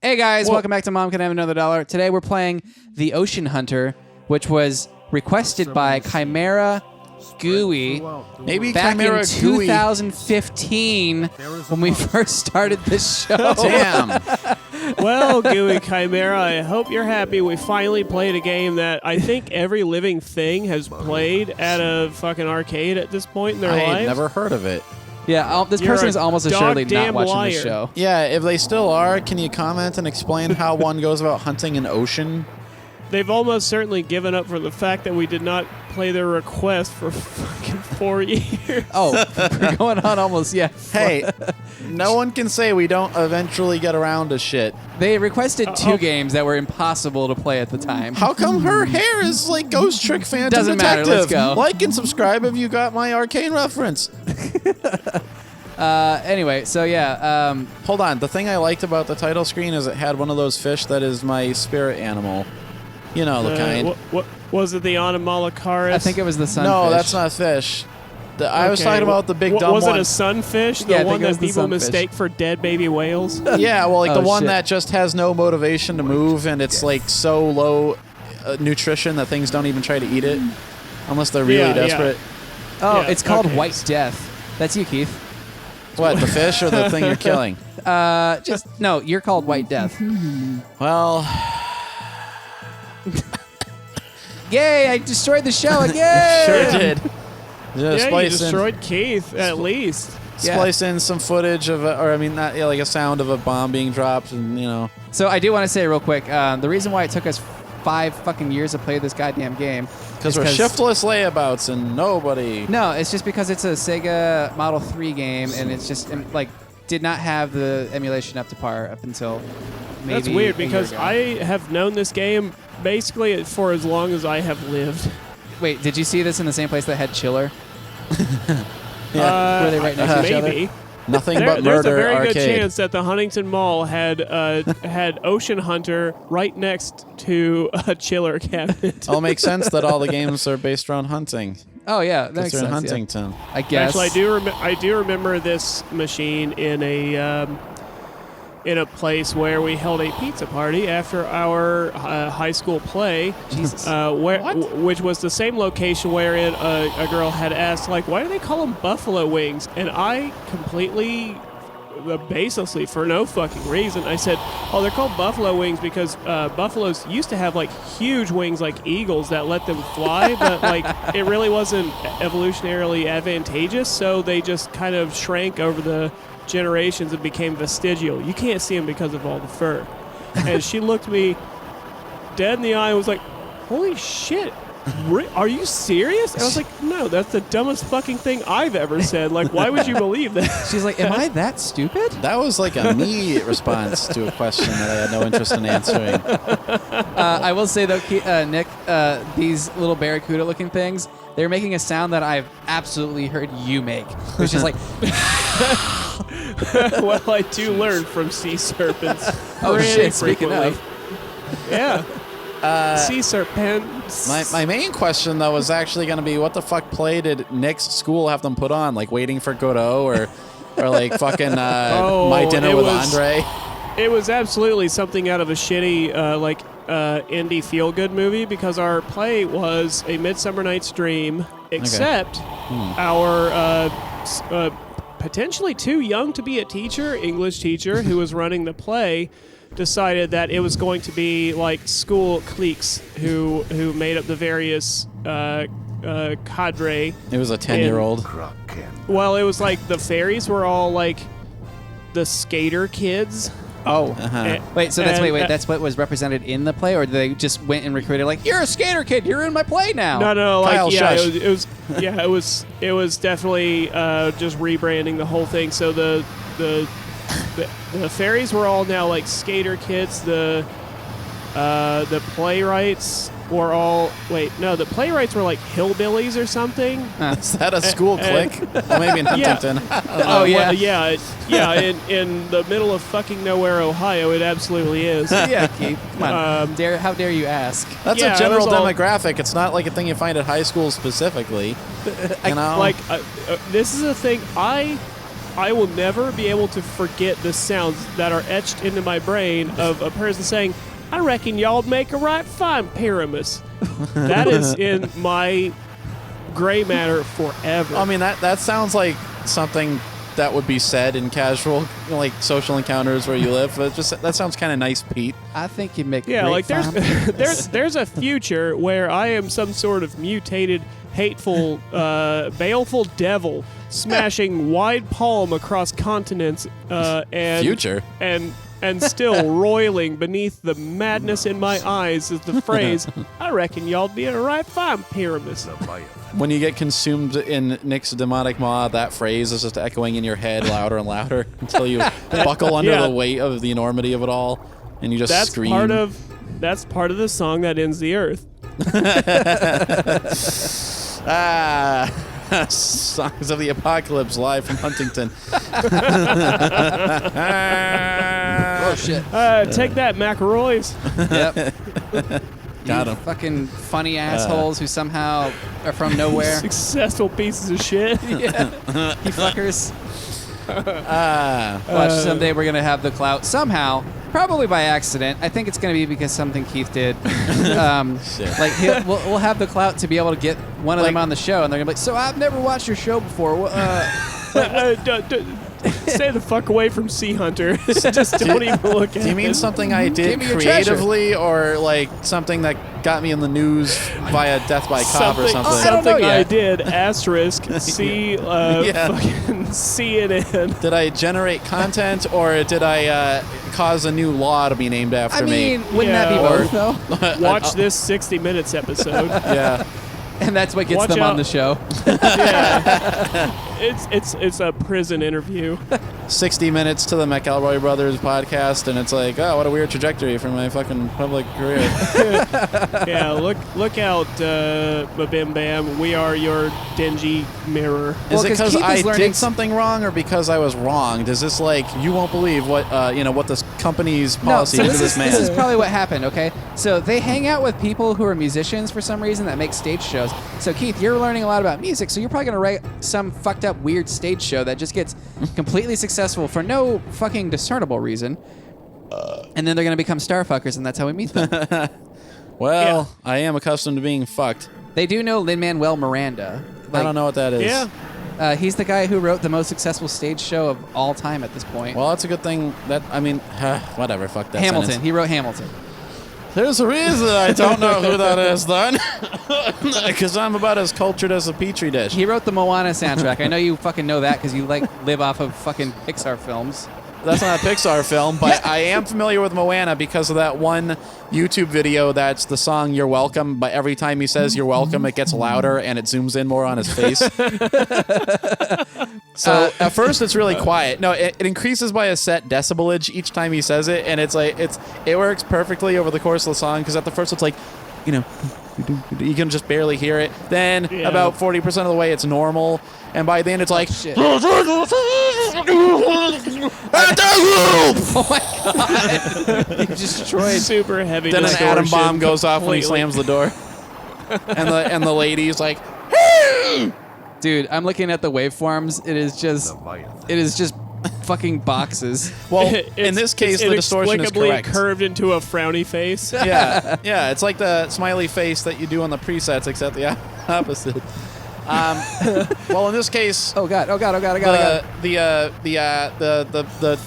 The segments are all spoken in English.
Hey guys, welcome back to Mom Can I Have Another Dollar. Today we're playing The Ocean Hunter, which was requested by Chimera Gooey Maybe back Chimera in Gooey. 2015 when we first started this show. Damn. Well, Gooey Chimera, I hope you're happy. We finally played a game that I think every living thing has played at a fucking arcade at this point in their I lives. had never heard of it. Yeah, this You're person a is almost assuredly not goddamn watching liar. this show. Yeah, if they still are, can you comment and explain how one goes about hunting an ocean? They've almost certainly given up for the fact that we did not play their request for fucking 4 years. Oh, we're going on almost, yeah. Hey, no one can say we don't eventually get around to shit. They requested two games that were impossible to play at the time. How come her hair is like Ghost Trick Phantom Doesn't matter, Detective? let's go. Like and subscribe if you got my arcane reference. Anyway, so yeah. Hold on, the thing I liked about the title screen is it had one of those fish that is my spirit animal. You know the kind. What was it? The Anomalocaris? I think it was the sunfish. No, that's not fish. I was Okay, talking about the big dumb was one. it a sunfish? The Yeah, I one think it was that the people sunfish. mistake for dead baby whales? Yeah, well, like the Oh, one shit. that just has no motivation to move, and it's like so low nutrition that things don't even try to eat it unless they're really Yeah, yeah. desperate. Oh, Yeah, it's called okay. White Death. That's you, Keith. What, the fish or the thing you're killing? No, you're called White Death. Well, Yay! I destroyed the show again. sure did. Just Yeah, you splice in, destroyed Keith, at least. splice in some footage of, like a sound of a bomb being dropped, and So I do want to say real quick, the reason why it took us 5 fucking years to play this goddamn game because is we're shiftless layabouts and nobody. No, it's just because it's a Sega Model 3 game, and it's just like did not have the emulation up to par up until maybe. That's weird a year because ago. I have known this game basically for as long as I have lived. Wait, did you see this in the same place that had Chiller? Yeah. Were they right next to each other? Maybe. Nothing There's but murder a very arcade. good chance that the Huntington Mall had had Ocean Hunter right next to a chiller cabinet. It'll make sense that all the games are based around hunting. Oh yeah, that Because makes they're in sense. Yeah. Huntington. I guess. Actually, I do remember this machine in a place where we held a pizza party after our high school play. Jesus. Which was the same location wherein a girl had asked, like, why do they call them buffalo wings? And I completely, baselessly, for no fucking reason, I said, oh, they're called buffalo wings because buffaloes used to have, like, huge wings like eagles that let them fly, but, like, it really wasn't evolutionarily advantageous, so they just kind of shrank over the generations and became vestigial. You can't see them because of all the fur. And she looked me dead in the eye and was like, holy shit, are you serious? And I was like, no, that's the dumbest fucking thing I've ever said. Like, why would you believe that? She's like, am I that stupid? That was like an immediate response to a question that I had no interest in answering. I will say though, Nick, these little barracuda-looking things, they're making a sound that I've absolutely heard you make. It's just like, Well, I do learn from sea serpents. oh pretty shit. Speaking frequently. of, Yeah. Sea serpents. My main question, though, was actually going to be, what the fuck play did Nick's school have them put on? Like Waiting for Godot or like fucking My Dinner it with was- Andre? It was absolutely something out of a shitty, indie feel-good movie because our play was A Midsummer Night's Dream, except our potentially too young to be a teacher, English teacher, who was running the play, decided that it was going to be like school cliques who made up the various cadre. It was a 10-year-old. Well, it was like the fairies were all like the skater kids. oh. Uh-huh. Wait, so And, that's what was represented in the play, or they just went and recruited like, you're a skater kid, you're in my play now? No, Kyle, like yeah, shush. it was definitely just rebranding the whole thing. So the fairies were all now like skater kids. The playwrights were all the playwrights were like hillbillies or something. Is that a school clique? Well, maybe in Huntington. Oh, yeah. In the middle of fucking nowhere, Ohio, it absolutely is. Yeah, Keith, come on. How dare you ask? That's Yeah, a it general was all- demographic. It's not like a thing you find at high school specifically. You know? This is a thing. I I will never be able to forget the sounds that are etched into my brain of a person saying, "I reckon y'all make a right fine Pyramus." That is in my gray matter forever. I mean, that sounds like something that would be said in casual, like, social encounters where you live. But that sounds kind of nice, Pete. I think you make Yeah, great like farm. there's a future where I am some sort of mutated, hateful, baleful devil smashing wide palm across continents, and Future? and still roiling beneath the madness in my eyes is the phrase, "I reckon y'all be a right fine Pyramus." When you get consumed in Nick's demonic maw, that phrase is just echoing in your head louder and louder until you buckle under Yeah. the weight of the enormity of it all, and you just That's scream. that's part of the song that ends the earth. Songs of the Apocalypse live from Huntington. Oh shit. Take that, McElroys. Yep. Got You him. fucking funny assholes who somehow are from nowhere. Successful pieces of shit. Yeah. You fuckers. Watch, someday we're gonna have the clout somehow, probably by accident. I think it's gonna be because something Keith did. Shit. Like we'll have the clout to be able to get one of them Like- on the show, and they're gonna be like, "So I've never watched your show before." Stay the fuck away from Sea Hunter. Just don't even look at it. Do you mean something I did Give me your treasure. creatively, or like something that got me in the news via death by cop or something? I don't know Something I yet. did. Asterisk. See, Yeah. fucking CNN. Did I generate content, or did I cause a new law to be named after I mean, me? wouldn't that be Yeah. both though? Watch this 60 Minutes episode. Yeah. And that's what gets Watch them on out. the show. Yeah. It's a prison interview. 60 minutes to the McElroy Brothers podcast, and it's like, oh, what a weird trajectory for my fucking public career. Yeah, look out, Bim Bam. We are your dingy mirror. Is Well, it 'cause because Keith I is learning- did something wrong, or because I was wronged? Is this like, you won't believe what what this company's policy so is to this this is man? probably what happened. Okay, so they hang out with people who are musicians for some reason that make stage shows. So Keith, you're learning a lot about music, so you're probably gonna write some fucked up weird stage show that just gets completely successful for no fucking discernible reason. And then they're gonna become star fuckers, and that's how we meet them. Well, I am accustomed to being fucked. They do know Lin-Manuel Miranda. I don't know what that is. Yeah. He's the guy who wrote the most successful stage show of all time at this point. Well, that's a good thing. That I mean, whatever. Fuck that. Hamilton. sentence. He wrote Hamilton. There's a reason I don't know who that is, then. Because I'm about as cultured as a petri dish. He wrote the Moana soundtrack. I know you fucking know that because you live off of fucking Pixar films. That's not a Pixar film, but I am familiar with Moana because of that one YouTube video that's the song You're Welcome, but every time he says You're Welcome, it gets louder and it zooms in more on his face. So at first it's really quiet. No, it increases by a set decibelage each time he says it, and it's like it works perfectly over the course of the song, because at the first it's like, you can just barely hear it. Then Yeah. about 40% of the way it's normal, and by then it's like, Shit. oh my god! You destroyed. Super heavy. Then an atom distortion bomb goes off when he completely. slams the door, and the lady's like, Dude, I'm looking at the waveforms. It is just fucking boxes. well, It's- in this case, the distortion is inexplicably correct. curved into a frowny face. Yeah, it's like the smiley face that you do on the presets, except the opposite. Well, in this case, Oh god! Oh god! Oh god! Oh god! the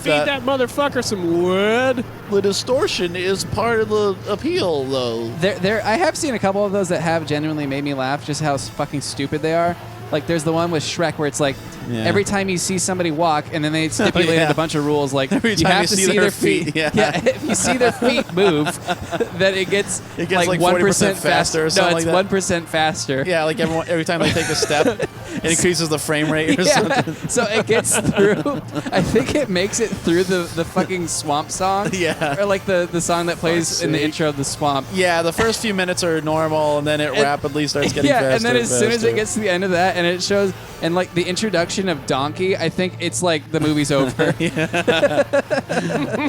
Feed that motherfucker some wood. the distortion is part of the appeal, though. I have seen a couple of those that have genuinely made me laugh. Just how fucking stupid they are. Like there's the one with Shrek where it's like Yeah. every time you see somebody walk, and then they stipulated yeah. a bunch of rules like Every you time have you to see see their their feet. feet, yeah. If you see their feet move, then it gets It gets like 1% 40% faster or No, something it's like that. 1% faster. Yeah, like every time they take a step, it increases the frame rate or something. Yeah, so it gets through. I think it makes it through the fucking swamp song. Yeah. Or like the song that plays Fuck's in the sake. intro of the swamp. Yeah, the first few minutes are normal, and then it rapidly starts getting faster. and then as soon as faster. it gets to the end of that, and it shows, and like the introduction of Donkey, I think it's like the movie's over.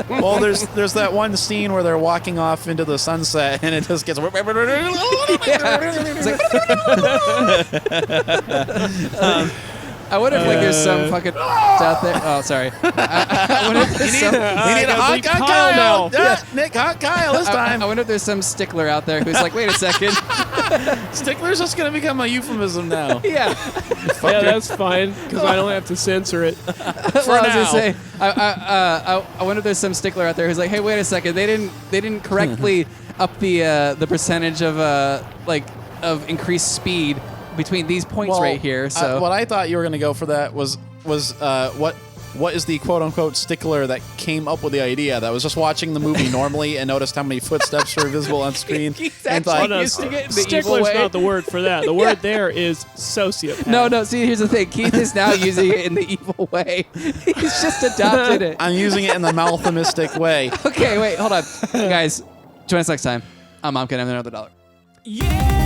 Well, there's that one scene where they're walking off into the sunset, and it just gets. It's like, I wonder if like there's some fucking out there. Oh, sorry. I wonder if there's some. We need a hot Kyle Kyle. now. Yeah, Nick, hot Kyle this time. I wonder if there's some stickler out there who's like, wait a second. Stickler's just going to become a euphemism now. Yeah. Yeah, that's fine because I don't have to censor it. Well, I was gonna say, I wonder if there's some stickler out there who's like, hey, wait a second. They didn't correctly up the percentage of of increased speed between these points Well, right here. So what I thought you were going to go for that was what is the quote-unquote stickler that came up with the idea that was just watching the movie normally and noticed how many footsteps were visible on screen He's and actually thought, no, using it in the evil Stickler's way. not the word for that. The word there is sociopath. No. See, here's the thing. Keith is now using it in the evil way. He's just adopted it. I'm using it in the malthomistic way. Okay, wait, hold on, guys. Join us next time. I'm Momkin. I'm another $1. Yeah.